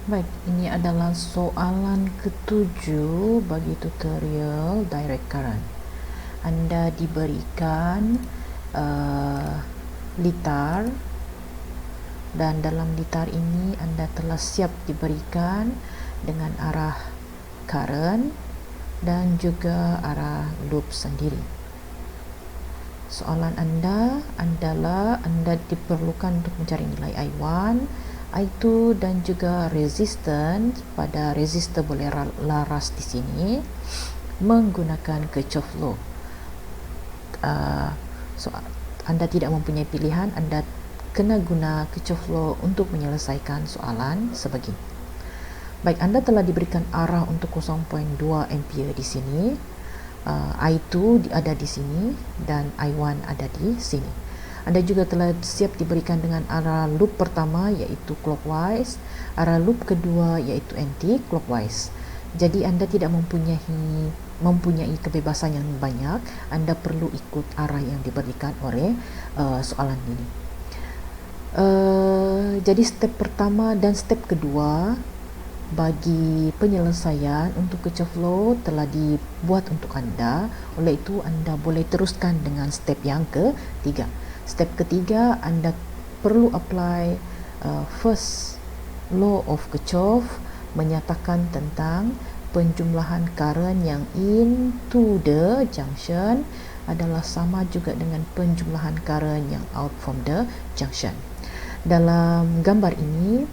Baik, ini adalah soalan ketujuh bagi tutorial direct current. Anda diberikan litar, dan dalam litar ini anda telah siap diberikan dengan arah current dan juga arah loop sendiri. Soalan anda adalah anda diperlukan untuk mencari nilai I1, I2 dan juga resistance pada resistor boleh laras di sini menggunakan Kirchhoff law. So anda tidak mempunyai pilihan, anda kena guna Kirchhoff law untuk menyelesaikan soalan sebegini. Baik, anda telah diberikan arah untuk 0.2 ampere di sini, I2 ada di sini dan I1 ada di sini. Anda juga telah siap diberikan dengan arah loop pertama iaitu clockwise, arah loop kedua iaitu anti-clockwise. Jadi anda tidak mempunyai kebebasan yang banyak, anda perlu ikut arah yang diberikan oleh soalan ini. Jadi step pertama dan step kedua bagi penyelesaian untuk Kirchhoff law telah dibuat untuk anda. Oleh itu anda boleh teruskan dengan step yang ketiga. Step ketiga, anda perlu apply first law of Kirchhoff, menyatakan tentang penjumlahan current yang into the junction adalah sama juga dengan penjumlahan current yang out from the junction. Dalam gambar ini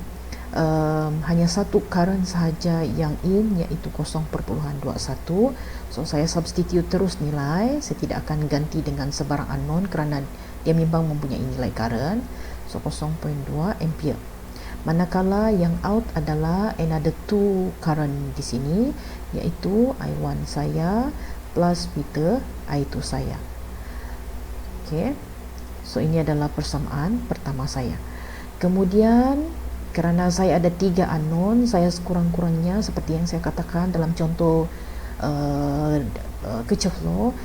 hanya satu current sahaja yang in, iaitu 0.21. So saya substitute terus nilai, saya tidak akan ganti dengan sebarang unknown kerana dia memang mempunyai nilai current. So 0.2 ampere. Manakala yang out adalah another two current di sini, iaitu I1 saya plus meter I2 saya. Okay, so ini adalah persamaan pertama saya. Kemudian kerana saya ada 3 unknown, saya sekurang-kurangnya seperti yang saya katakan dalam contoh Kirchhoff law,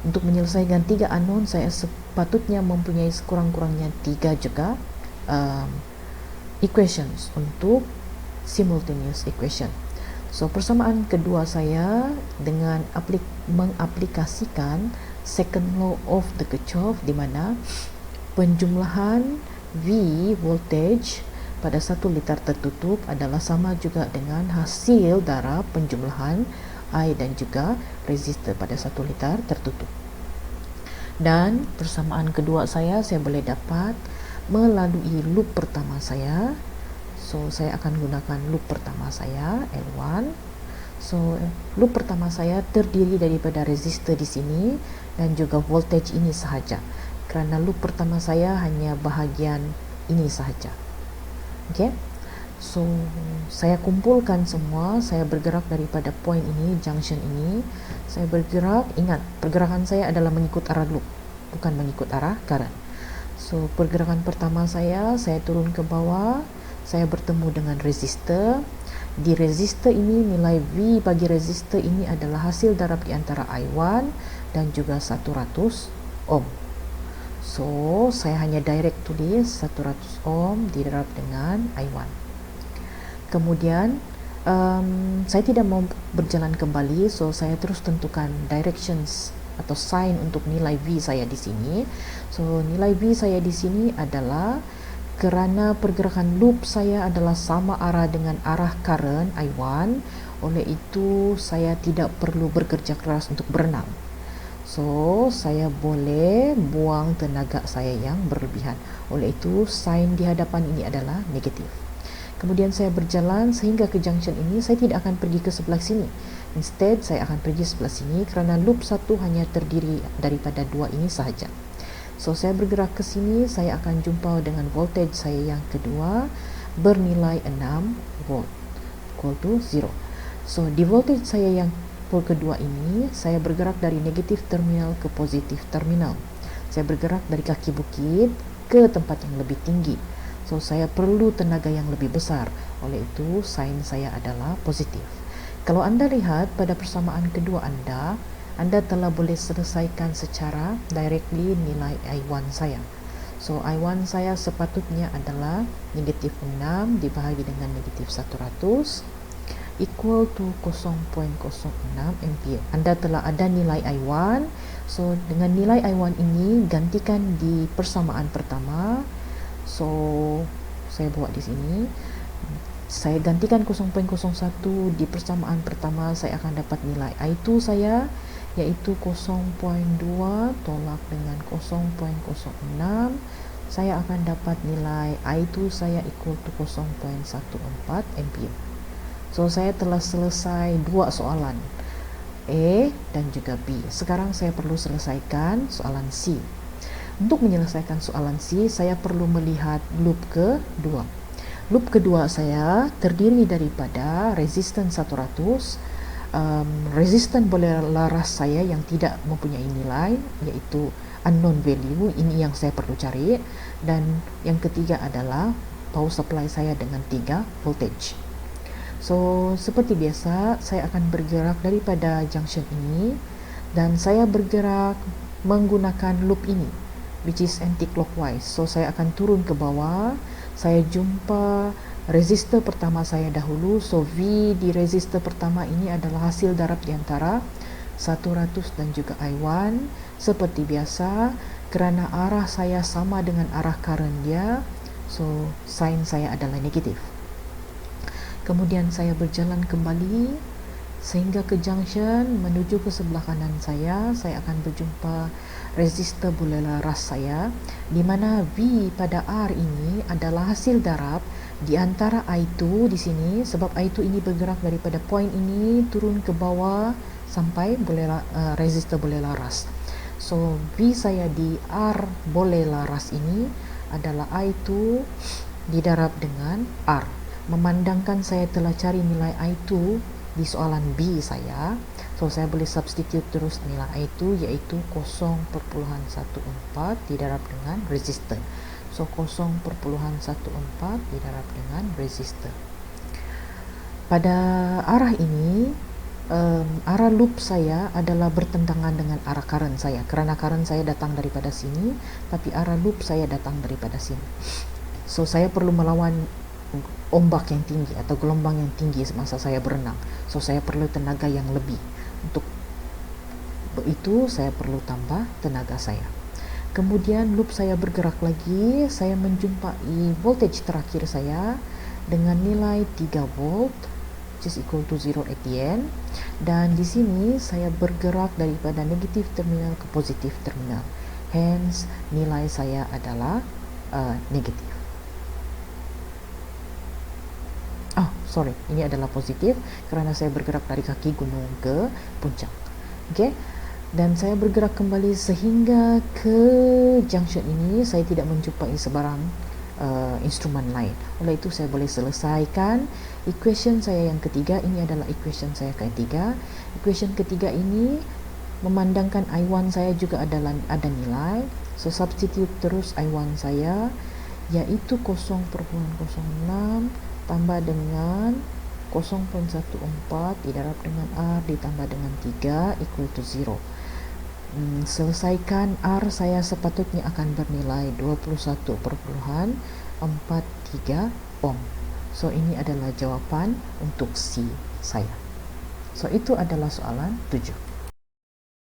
untuk menyelesaikan 3 unknown saya sepatutnya mempunyai sekurang-kurangnya 3 juga equations untuk simultaneous equation. So persamaan kedua saya dengan mengaplikasikan second law of the Kirchhoff, di mana penjumlahan V voltage pada satu litar tertutup adalah sama juga dengan hasil darab penjumlahan I dan juga resistor pada satu litar tertutup. Dan persamaan kedua saya boleh dapat melalui loop pertama saya. So saya akan gunakan loop pertama saya L1. So loop pertama saya terdiri daripada resistor di sini dan juga voltage ini sahaja, kerana loop pertama saya hanya bahagian ini sahaja. Okay, so saya kumpulkan semua, saya bergerak daripada point ini, junction ini, saya bergerak. Ingat, pergerakan saya adalah mengikut arah loop, bukan mengikut arah current. So pergerakan pertama saya turun ke bawah, saya bertemu dengan resistor. Di resistor ini nilai V bagi resistor ini adalah hasil darab di antara I1 dan juga 100 ohm. So saya hanya direct tulis 100 ohm didarab dengan I1. Kemudian saya tidak mau berjalan kembali, so saya terus tentukan directions atau sign untuk nilai V saya di sini. So nilai V saya di sini adalah kerana pergerakan loop saya adalah sama arah dengan arah current I1, oleh itu saya tidak perlu bekerja keras untuk berenang. So saya boleh buang tenaga saya yang berlebihan. Oleh itu sign di hadapan ini adalah negatif. Kemudian saya berjalan sehingga ke junction ini. Saya tidak akan pergi ke sebelah sini, instead saya akan pergi sebelah sini kerana loop satu hanya terdiri daripada 2 ini sahaja. So saya bergerak ke sini, saya akan jumpa dengan voltage saya yang kedua bernilai 6 volt equal to 0. So di voltage saya yang kedua ini, saya bergerak dari negatif terminal ke positif terminal. Saya bergerak dari kaki bukit ke tempat yang lebih tinggi. So saya perlu tenaga yang lebih besar, oleh itu sign saya adalah positif. Kalau anda lihat pada persamaan kedua anda telah boleh selesaikan secara directly nilai I1 saya. So I1 saya sepatutnya adalah negatif 6 dibahagi dengan negatif 100 equal to 0.06 ampere. Anda telah ada nilai I1. So dengan nilai I1 ini gantikan di persamaan pertama. So saya buat di sini. Saya gantikan 0.01 di persamaan pertama, saya akan dapat nilai I2 saya iaitu 0.2 tolak dengan 0.06. Saya akan dapat nilai I2 saya equal to 0.14 ampere. So saya telah selesai dua soalan, A dan juga B. Sekarang saya perlu selesaikan soalan C. Untuk menyelesaikan soalan C, saya perlu melihat loop kedua. Loop kedua saya terdiri daripada resisten 100, resisten boleh laras saya yang tidak mempunyai nilai iaitu unknown value, ini yang saya perlu cari, dan yang ketiga adalah power supply saya dengan 3 voltage. So seperti biasa saya akan bergerak daripada junction ini dan saya bergerak menggunakan loop ini which is anti-clockwise. So saya akan turun ke bawah, saya jumpa resistor pertama saya dahulu. So V di resistor pertama ini adalah hasil darab di antara 100 dan juga I1. Seperti biasa, kerana arah saya sama dengan arah current dia, so sign saya adalah negatif. Kemudian saya berjalan kembali sehingga ke junction, menuju ke sebelah kanan saya akan berjumpa resistor boleh laras saya, di mana V pada R ini adalah hasil darab di antara I2 di sini, sebab I2 ini bergerak daripada point ini turun ke bawah sampai resistor boleh laras. So V saya di R boleh laras ini adalah I2 didarab dengan R. Memandangkan saya telah cari nilai I2 di soalan B saya, so saya boleh substitute terus nilai I2 iaitu 0.14 didarab dengan resistor. So 0.14 didarab dengan resistor. Pada arah ini, arah loop saya adalah bertentangan dengan arah current saya, kerana current saya datang daripada sini, tapi arah loop saya datang daripada sini. So saya perlu melawan ombak yang tinggi atau gelombang yang tinggi semasa saya berenang. So saya perlu tenaga yang lebih. Untuk itu saya perlu tambah tenaga saya. Kemudian loop saya bergerak lagi, saya menjumpai voltage terakhir saya dengan nilai 3 volt which is equal to 0 at the end, dan di sini saya bergerak daripada negatif terminal ke positif terminal, hence nilai saya adalah negatif. Ini adalah positif kerana saya bergerak dari kaki gunung ke puncak. Okey, dan saya bergerak kembali sehingga ke junction ini, saya tidak menjumpai sebarang instrumen lain. Oleh itu saya boleh selesaikan equation saya yang ketiga. Ini adalah equation saya ketiga. Equation ketiga ini memandangkan I1 saya juga ada nilai. So substitute terus I1 saya iaitu 0.06 tambah dengan 0.14 didarab dengan R ditambah dengan 3 equal to 0. Selesaikan R saya sepatutnya akan bernilai 21.43 ohm. So ini adalah jawapan untuk C saya. So itu adalah soalan 7.